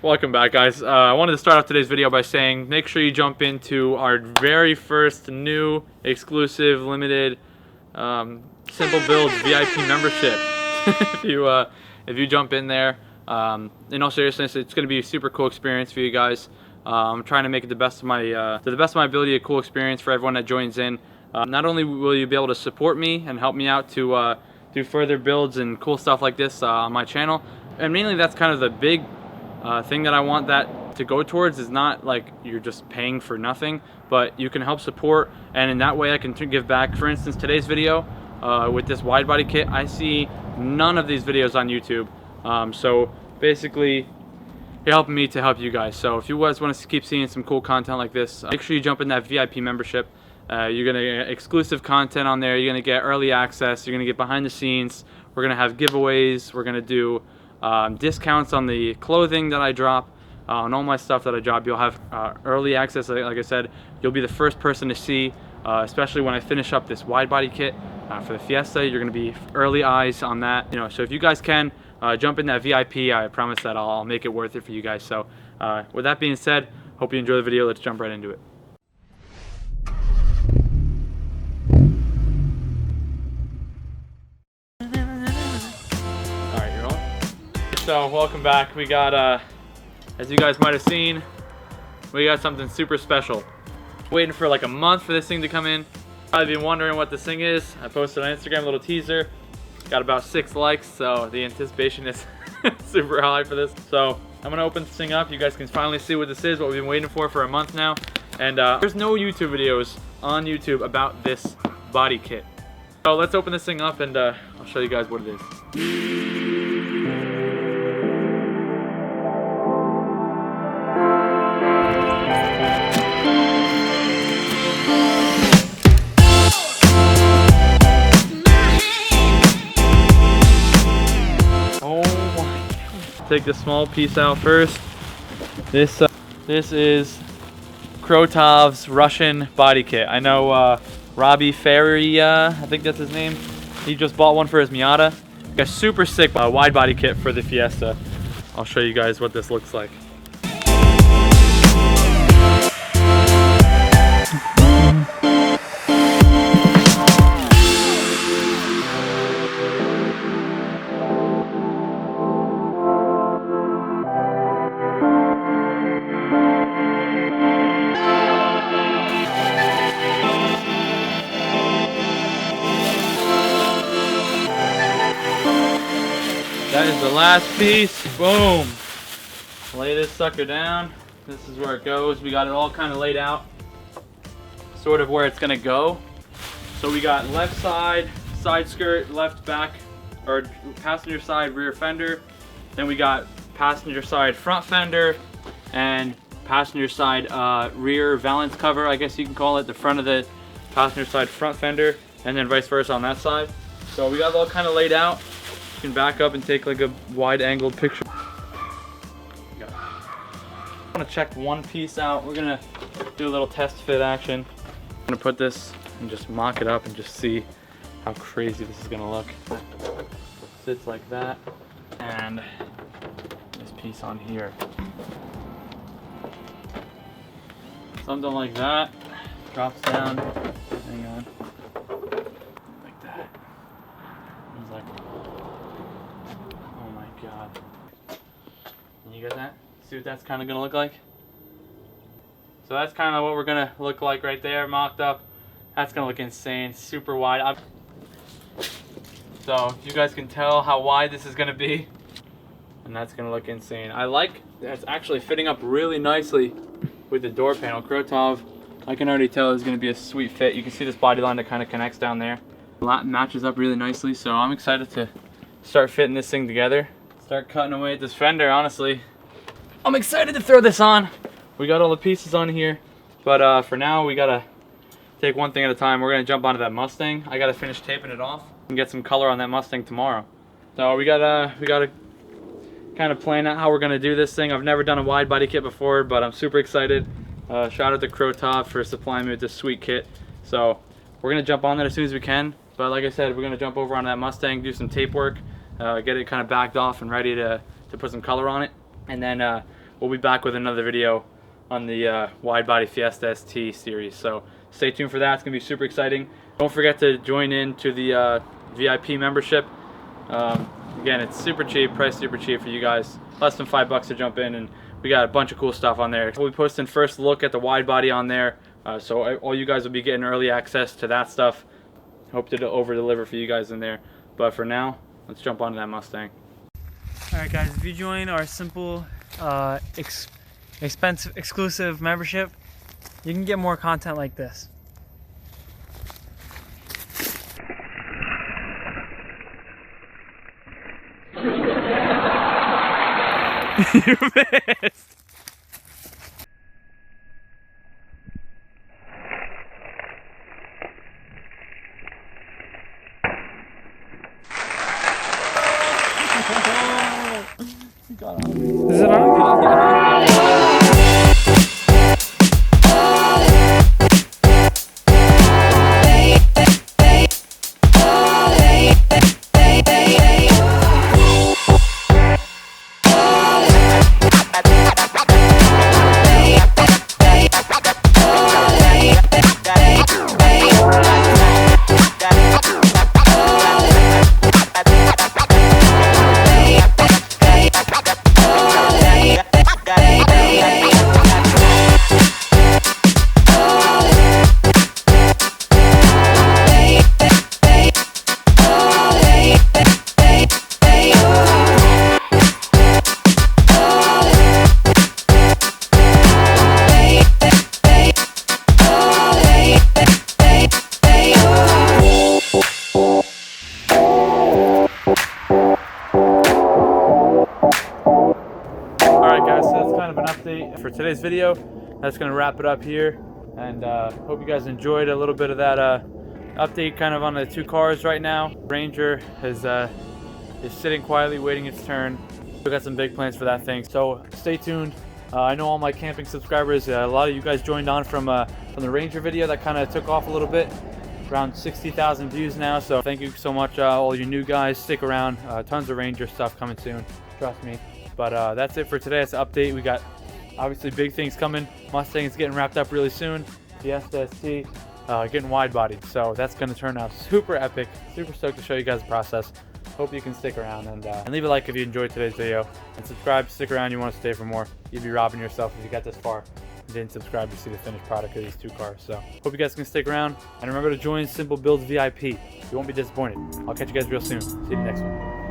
Welcome back, guys. I wanted to start off today's video by saying make sure you jump into our very first new exclusive limited simple builds VIP membership. if you jump in there, in all seriousness, it's going to be a super cool experience for you guys. I'm trying to make it to the best of my ability, a cool experience for everyone that joins in. Not only will you be able to support me and help me out to do further builds and cool stuff like this on my channel, and mainly that's kind of the big thing that I want that to go towards, is not like you're just paying for nothing, but you can help support, and in that way I can give back. For instance, today's video with this wide body kit, I see none of these videos on YouTube, so basically you're helping me to help you guys. So if you guys want to keep seeing some cool content like this, make sure you jump in that VIP membership. You're gonna get exclusive content on there, you're gonna get early access, you're gonna get behind the scenes, we're gonna have giveaways, we're gonna do discounts on the clothing that I drop, on all my stuff that I drop. You'll have early access. Like I said, you'll be the first person to see, especially when I finish up this wide body kit for the Fiesta. You're gonna be early eyes on that. So if you guys can jump in that VIP, I promise that I'll make it worth it for you guys. So with that being said, hope you enjoy the video. Let's jump right into it. So welcome back. We got, as you guys might have seen, we got something super special. Waiting for like a month for this thing to come in. Probably been wondering what this thing is. I posted on Instagram a little teaser. Got about 6 likes, so the anticipation is super high for this. So I'm gonna open this thing up. You guys can finally see what this is, what we've been waiting for a month now. And there's no YouTube videos on YouTube about this body kit. So let's open this thing up and I'll show you guys what it is. Take this small piece out first. This is Krotov's Russian body kit. I know Robbie Faria, I think that's his name. He just bought one for his Miata. A super sick wide body kit for the Fiesta. I'll show you guys what this looks like. That is the last piece. Boom. Lay this sucker down. This is where it goes. We got it all kind of laid out, sort of where it's gonna go. So we got left side, side skirt, left back, or passenger side rear fender. Then we got passenger side front fender and passenger side rear valance cover, I guess you can call it, the front of the passenger side front fender, and then vice versa on that side. So we got it all kind of laid out. You can back up and take like a wide angled picture. I'm gonna check one piece out. We're gonna do a little test fit action. I'm gonna put this and just mock it up and just see how crazy this is gonna look. So it sits like that, and this piece on here. Something like that. Drops down. Hang on. Like that. It's like, oh my god. Can you get that? See what that's kind of gonna look like? So that's kind of what we're gonna look like right there, mocked up. That's gonna look insane, super wide. So if you guys can tell how wide this is gonna be, and that's gonna look insane. I like that it's actually fitting up really nicely with the door panel. Krotov, I can already tell, is gonna be a sweet fit. You can see this body line that kind of connects down there. That matches up really nicely, so I'm excited to start fitting this thing together. Start cutting away at this fender, honestly. I'm excited to throw this on. We got all the pieces on here, but for now we gotta take one thing at a time. We're gonna jump onto that Mustang. I gotta finish taping it off and get some color on that Mustang tomorrow. So we gotta kind of plan out how we're gonna do this thing. I've never done a wide body kit before, but I'm super excited. Shout out to Krotov for supplying me with this sweet kit. So we're gonna jump on that as soon as we can. But like I said, we're gonna jump over on that Mustang, do some tape work, get it kind of backed off and ready to put some color on it. And then we'll be back with another video on the Widebody Fiesta ST series. So stay tuned for that. It's gonna be super exciting. Don't forget to join in to the VIP membership. Again, it's super cheap, priced super cheap for you guys. Less than $5 to jump in, and we got a bunch of cool stuff on there. We'll be posting first look at the Widebody on there, so all you guys will be getting early access to that stuff. Hope to over deliver for you guys in there. But for now, let's jump onto that Mustang. Alright guys, if you join our simple, expensive, exclusive membership, you can get more content like this. You missed! Is it on? For today's video, that's going to wrap it up here, and hope you guys enjoyed a little bit of that update kind of on the two cars right now. Ranger is sitting quietly waiting its turn. We got some big plans for that thing, so stay tuned. I know all my camping subscribers, a lot of you guys joined on from the Ranger video that kind of took off a little bit, around 60,000 views now, so thank you so much, all you new guys. Stick around, tons of Ranger stuff coming soon, trust me. But that's it for today. It's an update. We got obviously big things coming. Mustang is getting wrapped up really soon. Fiesta ST getting wide-bodied, so that's going to turn out super epic. Super stoked to show you guys the process. Hope you can stick around and leave a like if you enjoyed today's video, and subscribe. Stick around, you want to stay for more. You'd be robbing yourself if you got this far and didn't subscribe to see the finished product of these two cars. So hope you guys can stick around, and remember to join Simple Builds VIP. You won't be disappointed. I'll catch you guys real soon. See you in the next one.